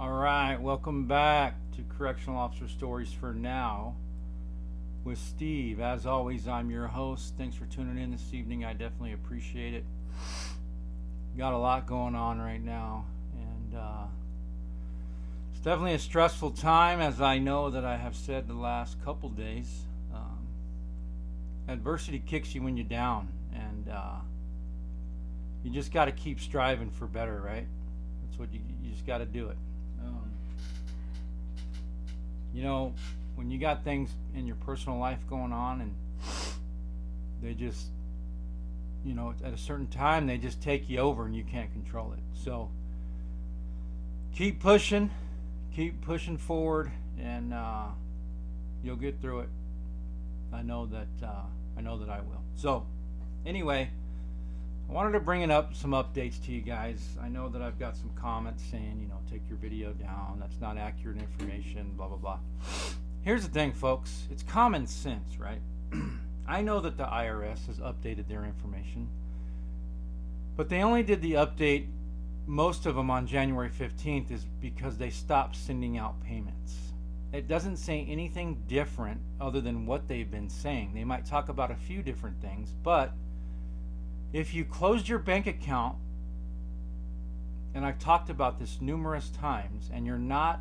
All right, welcome back to Correctional Officer Stories for Now with Steve. As always, I'm your host. Thanks for tuning in this evening. I definitely appreciate it. Got a lot going on right now, and it's definitely a stressful time, as I know that I have said the last couple days. Adversity kicks you when you're down, and you just got to keep striving for better, right? That's what you just got to do it. When you got things in your personal life going on and they just, at a certain time, they just take you over and you can't control it. So keep pushing forward, and you'll get through it. I know that I will. So anyway, I wanted to bring up some updates to you guys. I know that I've got some comments saying, take your video down. That's not accurate information, blah, blah, blah. Here's the thing, folks. It's common sense, right? I know that the IRS has updated their information, but they only did the update, most of them on January 15th, is because they stopped sending out payments. It doesn't say anything different other than what they've been saying. They might talk about a few different things, but if you closed your bank account, and I've talked about this numerous times, and you're not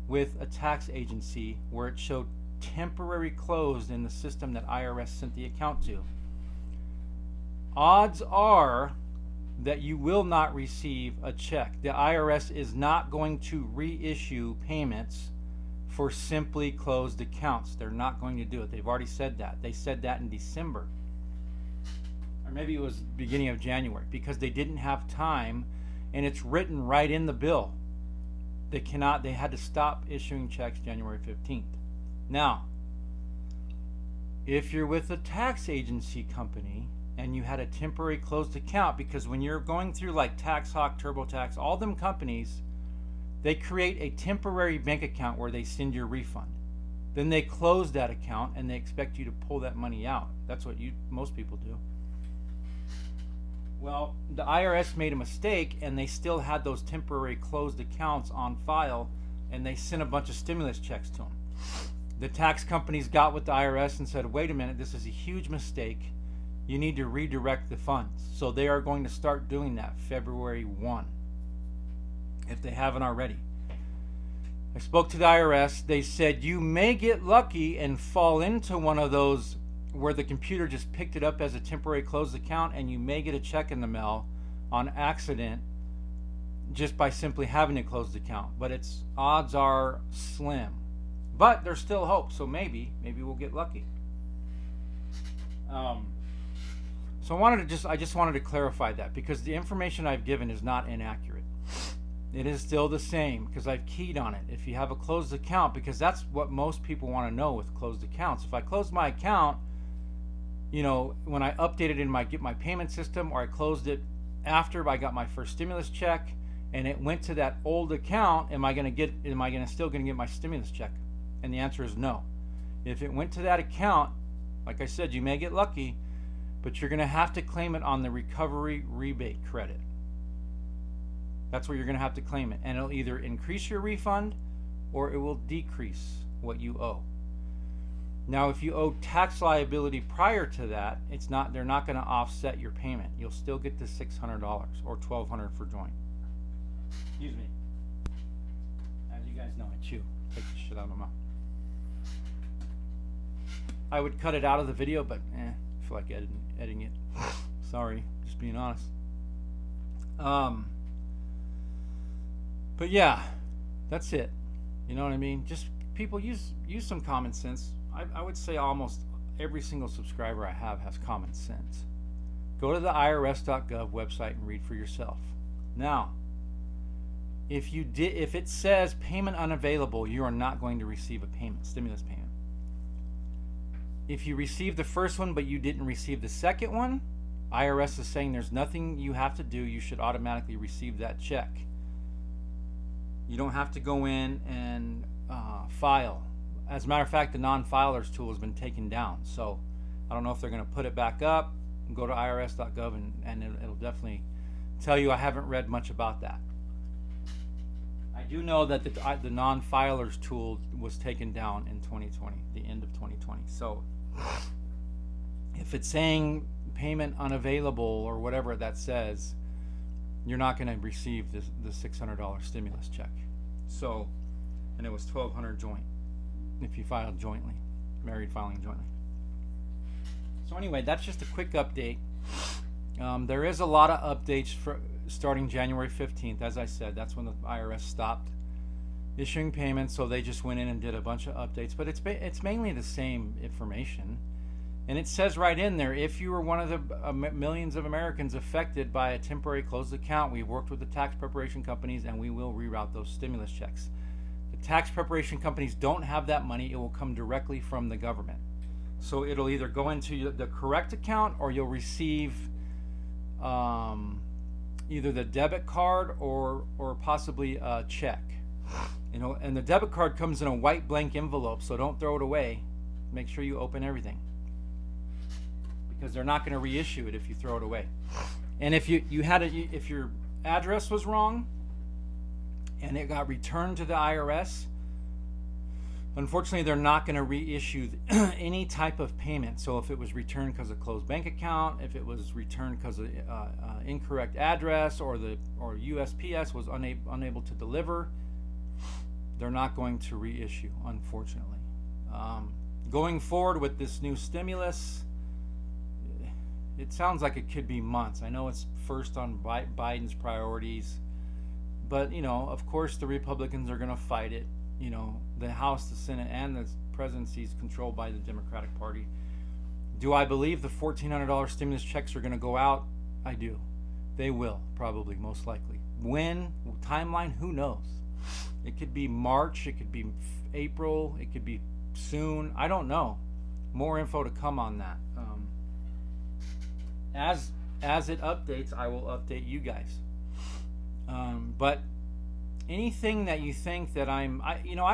with a tax agency where it showed temporary closed in the system that IRS sent the account to, odds are that you will not receive a check. The IRS is not going to reissue payments for simply closed accounts. They're not going to do it. They've already said that. They said that in December. Or maybe it was beginning of January, because they didn't have time, and it's written right in the bill. They had to stop issuing checks January 15th. Now, if you're with a tax agency company and you had a temporary closed account, because when you're going through like TaxHawk, TurboTax, all them companies, they create a temporary bank account where they send your refund. Then they close that account and they expect you to pull that money out. That's what most people do. Well, the IRS made a mistake, and they still had those temporary closed accounts on file, and they sent a bunch of stimulus checks to them. The tax companies got with the IRS and said, wait a minute, this is a huge mistake. You need to redirect the funds. So they are going to start doing that February 1, if they haven't already. I spoke to the IRS. They said you may get lucky and fall into one of those where the computer just picked it up as a temporary closed account, and you may get a check in the mail on accident just by simply having a closed account. But odds are slim. But there's still hope, so maybe we'll get lucky. So I just wanted to clarify that, because the information I've given is not inaccurate. It is still the same, because I've keyed on it. If you have a closed account, because that's what most people want to know with closed accounts. If I close my account, when I updated in my payment system, or I closed it after I got my first stimulus check, and it went to that old account, am I still going to get my stimulus check? And the answer is no. If it went to that account, like I said, you may get lucky, but you're going to have to claim it on the recovery rebate credit. That's where you're going to have to claim it, and it'll either increase your refund or it will decrease what you owe. Now, if you owe tax liability prior to that, they're not going to offset your payment. You'll still get the $600 or $1,200 for joint. Excuse me. As you guys know, I chew. Take the shit out of my mouth. I would cut it out of the video, but I feel like editing it. Sorry, just being honest. But yeah, that's it. You know what I mean? Just people use some common sense. I would say almost every single subscriber I have has common sense. Go to the irs.gov website and read for yourself. Now, if it says payment unavailable, you are not going to receive a stimulus payment. If you received the first one but you didn't receive the second one, IRS is saying there's nothing you have to do. You should automatically receive that check. You don't have to go in and file. As a matter of fact, the non-filers tool has been taken down. So I don't know if they're going to put it back up. Go to irs.gov and it'll definitely tell you. I haven't read much about that. I do know that the non-filers tool was taken down in 2020, the end of 2020. So if it's saying payment unavailable or whatever that says, you're not going to receive the $600 stimulus check. So, and it was $1,200 joint if you filed jointly, married filing jointly. So anyway, that's just a quick update. There is a lot of updates for starting January 15th. As I said, that's when the IRS stopped issuing payments, so they just went in and did a bunch of updates. But it's mainly the same information. And it says right in there, if you were one of the millions of Americans affected by a temporary closed account, we've worked with the tax preparation companies and we will reroute those stimulus checks. The tax preparation companies don't have that money. It will come directly from the government. So it'll either go into the correct account or you'll receive either the debit card or possibly a check. And the debit card comes in a white blank envelope, so don't throw it away. Make sure you open everything, because they're not going to reissue it if you throw it away. And if if your address was wrong and it got returned to the IRS, unfortunately they're not going to reissue any type of payment. So if it was returned because of closed bank account, if it was returned because of incorrect address, or USPS was unable to deliver, they're not going to reissue, unfortunately. Going forward with this new stimulus, it sounds like it could be months. I know it's first on Biden's priorities, but of course the Republicans are going to fight it. The House, the Senate, and the presidency is controlled by the Democratic Party. Do I believe the $1,400 stimulus checks are going to go out? I do. They will, probably, most likely. When? Timeline? Who knows? It could be March, it could be April, it could be soon. I don't know. More info to come on that. As it updates, I will update you guys. But anything that you think that I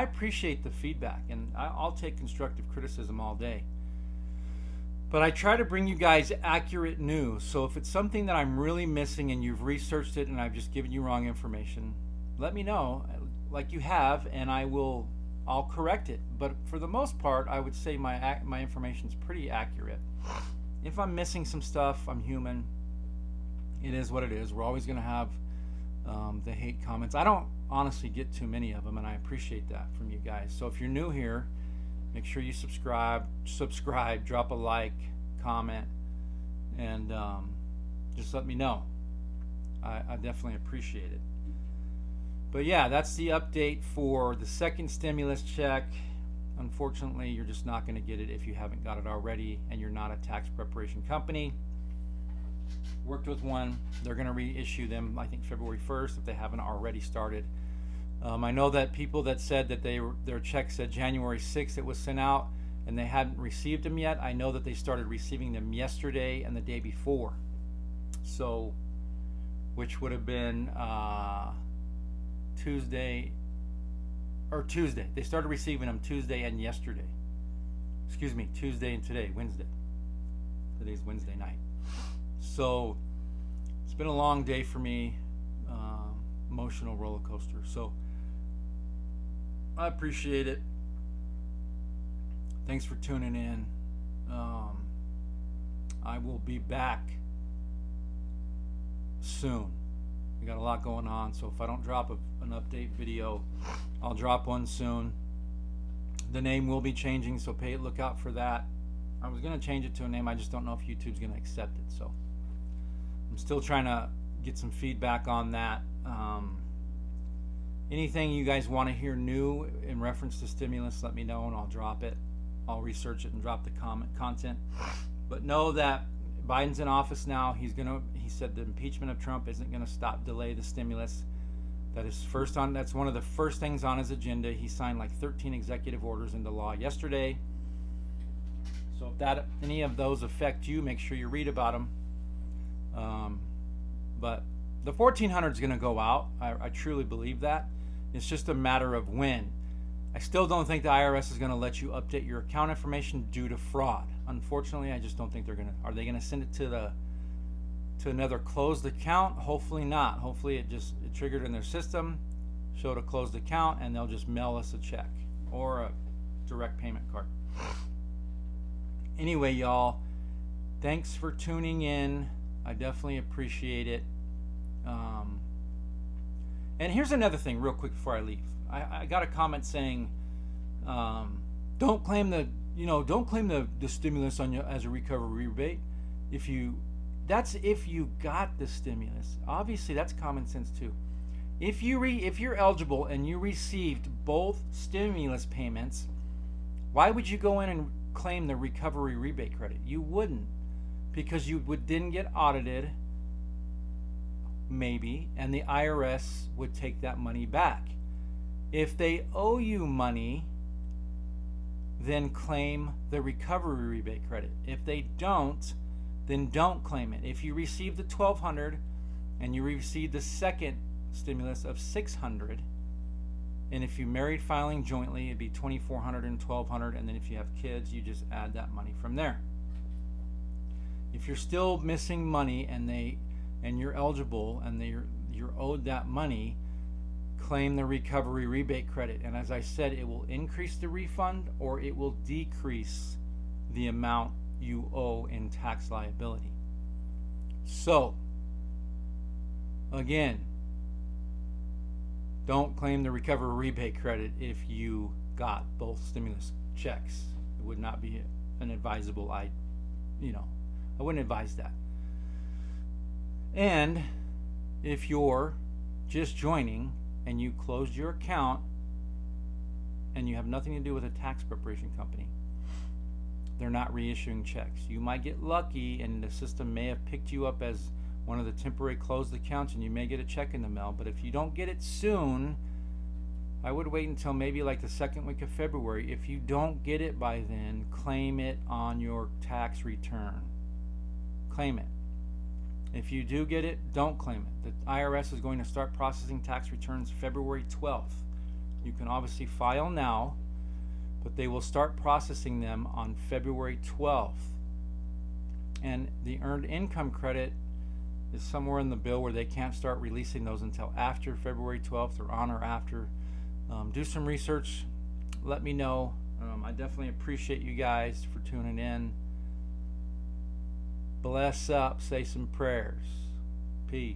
appreciate the feedback, and I'll take constructive criticism all day. But I try to bring you guys accurate news. So if it's something that I'm really missing and you've researched it and I've just given you wrong information, let me know, like you have, and I'll correct it. But for the most part, I would say my information is pretty accurate. If I'm missing some stuff, I'm human. It is what it is. We're always going to have the hate comments. I don't honestly get too many of them, and I appreciate that from you guys. So if you're new here, make sure you subscribe, drop a like, comment, and just let me know. I definitely appreciate it. But yeah, that's the update for the second stimulus check. Unfortunately, you're just not going to get it if you haven't got it already and you're not a tax preparation company. Worked with one. They're going to reissue them, I think, February 1st if they haven't already started. I know that people that said that their check said January 6th it was sent out and they hadn't received them yet. I know that they started receiving them yesterday and the day before. So, which would have been Tuesday. They started receiving them Tuesday and yesterday. Excuse me, Tuesday and today, Wednesday. Today's Wednesday night. So it's been a long day for me, emotional roller coaster. So I appreciate it. Thanks for tuning in. I will be back soon. We got a lot going on, so if I don't drop an update video, I'll drop one soon. The name will be changing, so look out for that. I was going to change it to a name, I just don't know if YouTube's going to accept it, so I'm still trying to get some feedback on that. Anything you guys want to hear new in reference to stimulus, let me know and I'll drop it. I'll research it and drop the content. But know that Biden's in office now. He said the impeachment of Trump isn't going to delay the stimulus. That's one of the first things on his agenda. He signed like 13 executive orders into law yesterday. So if any of those affect you, make sure you read about them. But the 1400 is going to go out. I truly believe that. It's just a matter of when. I still don't think the IRS is going to let you update your account information due to fraud. Unfortunately, I just don't think they're going to. Are they going to send it to another closed account? Hopefully not. Hopefully it triggered in their system, show to closed account, and they'll just mail us a check or a direct payment card. Anyway, y'all, thanks for tuning in. I definitely appreciate it. And here's another thing real quick before I leave. I got a comment saying, don't claim the stimulus on you as a recovery rebate. If you got the stimulus. Obviously that's common sense too. If you're eligible and you received both stimulus payments, why would you go in and claim the recovery rebate credit? You wouldn't, because you would then get audited, maybe, and the IRS would take that money back. If they owe you money, then claim the recovery rebate credit. If they don't, then don't claim it. If you receive the $1,200 and you receive the second stimulus of $600, and if you married filing jointly, it'd be $2,400 and $1,200, and then if you have kids, you just add that money from there. If you're still missing money and you're eligible and you're owed that money, claim the recovery rebate credit. And as I said, it will increase the refund or it will decrease the amount you owe in tax liability. So, again, don't claim the recovery rebate credit if you got both stimulus checks. It would not be an advisable, I wouldn't advise that. And if you're just joining and you closed your account and you have nothing to do with a tax preparation company, they're not reissuing checks. You might get lucky and the system may have picked you up as one of the temporary closed accounts and you may get a check in the mail. But if you don't get it soon, I would wait until maybe like the second week of February. If you don't get it by then, claim it on your tax return. Claim it. If you do get it, don't claim it. The IRS is going to start processing tax returns February 12th. You can obviously file now, but they will start processing them on February 12th. And the earned income credit is somewhere in the bill where they can't start releasing those until after February 12th or on or after. Do some research. Let me know. I definitely appreciate you guys for tuning in. Bless up. Say some prayers. Peace.